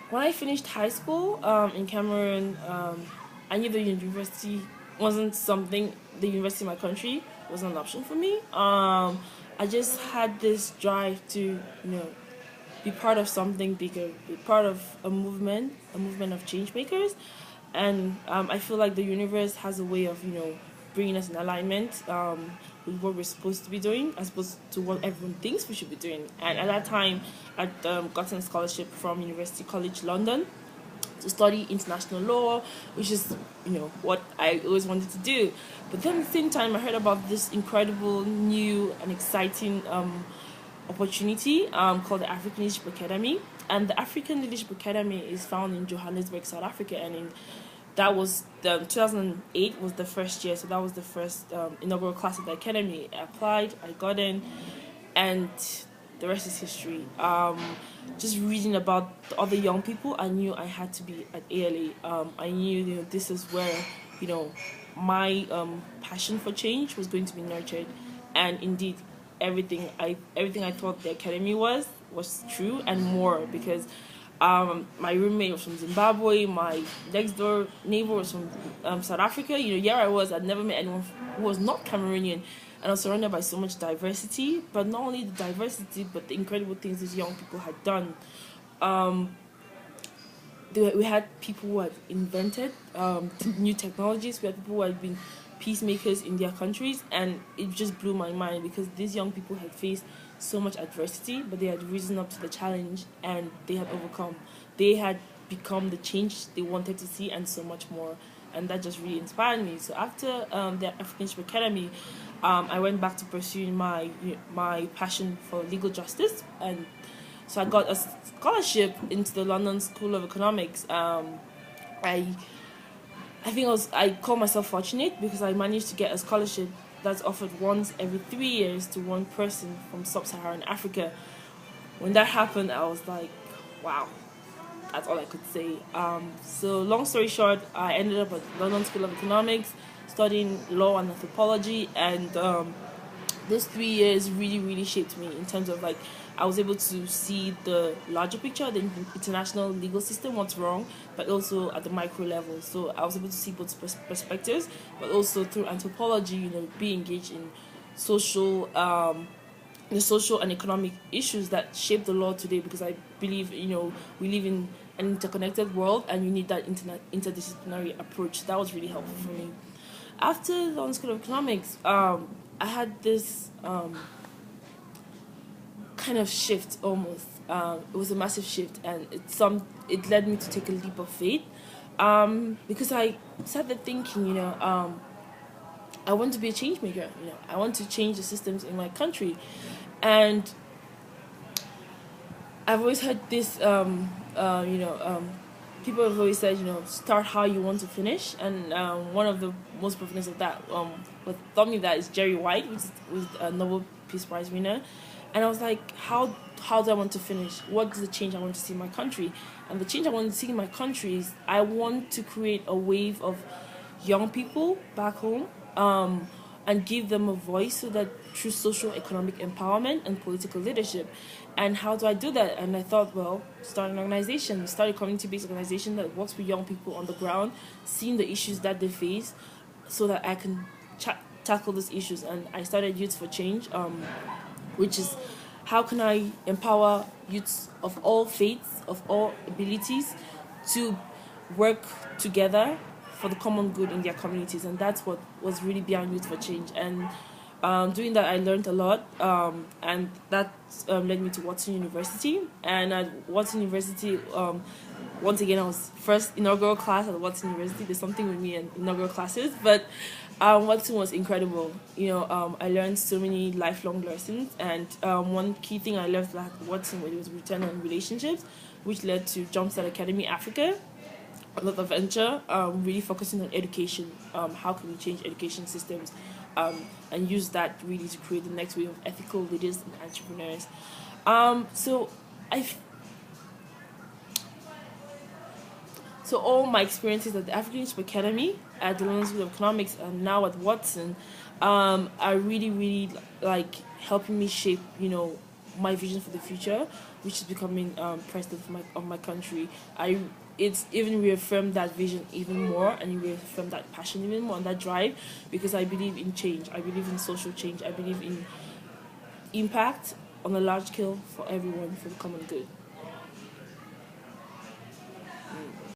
When I finished high school in Cameroon, I knew the university wasn't something, the university in my country wasn't an option for me. I just had this drive to, be part of something bigger, be part of a movement of change makers. And I feel like the universe has a way of, bringing us in alignment with what we're supposed to be doing as opposed to what everyone thinks we should be doing. And at that time, I'd gotten a scholarship from University College London to study international law, which is, what I always wanted to do. But then at the same time, I heard about this incredible, new, and exciting opportunity called the African Leadership Academy. And the African Leadership Academy is found in Johannesburg, South Africa, and that was the 2008 was the first year, so that was the first inaugural class at the academy. I applied, I got in, and the rest is history. Just reading about the other young people, I knew I had to be at ALA. I knew, this is where, my passion for change was going to be nurtured, and indeed, everything I thought the academy was true and more, because my roommate was from Zimbabwe, my next door neighbor was from South Africa. Here I was, I'd never met anyone who was not Cameroonian, and I was surrounded by so much diversity. But not only the diversity, but the incredible things these young people had done. We had people who had invented new technologies. We had people who had been peacemakers in their countries, and it just blew my mind because these young people had faced so much adversity, but they had risen up to the challenge and they had overcome. They had become the change they wanted to see and so much more, and that just really inspired me. So after the African Leadership Academy, I went back to pursuing my passion for legal justice, and so I got a scholarship into the London School of Economics. I I think I call myself fortunate because I managed to get a scholarship that's offered once every 3 years to one person from sub-Saharan Africa. When that happened, I was like, wow, that's all I could say. So long story short, I ended up at London School of Economics, studying law and anthropology, and these 3 years really, really shaped me in terms of like I was able to see the larger picture, the international legal system, what's wrong, but also at the micro level. So I was able to see both perspectives, but also through anthropology, be engaged in social, the social and economic issues that shape the law today. Because I believe, we live in an interconnected world, and you need that interdisciplinary approach. That was really helpful for me. After London School of Economics, I had this kind of shift almost. It was a massive shift, and it led me to take a leap of faith, because I started thinking, I want to be a change maker. I want to change the systems in my country, and I've always heard this. People have always said, start how you want to finish, and one of the most proponents of that, what taught me that is Jerry White, which was a Nobel Peace Prize winner. And I was like, how do I want to finish? What is the change I want to see in my country? And the change I want to see in my country is I want to create a wave of young people back home, and give them a voice, so that through social economic empowerment and political leadership. And how do I do that? And I thought, well, start an organization, start a community-based organization that works with young people on the ground, seeing the issues that they face, so that I can tackle those issues. And I started Youth for Change, which is how can I empower youths of all faiths, of all abilities, to work together for the common good in their communities. And that's what was really behind Youth for Change. And doing that, I learned a lot, and that led me to Watson University. And at Watson University, once again, I was first inaugural class at Watson University. There's something with me and inaugural classes, but Watson was incredible. I learned so many lifelong lessons, and one key thing I learned at Watson was return on relationships, which led to Jumpstart Academy Africa, another venture, really focusing on education. How can we change education systems, and use that really to create the next wave of ethical leaders and entrepreneurs. So I So all my experiences at the African Leadership Academy, at the London School of Economics, and now at Watson, are really, really like helping me shape, my vision for the future, which is becoming president of my country. It's even reaffirmed that vision even more, and reaffirmed that passion even more, and that drive, because I believe in change. I believe in social change. I believe in impact on a large scale for everyone, for the common good.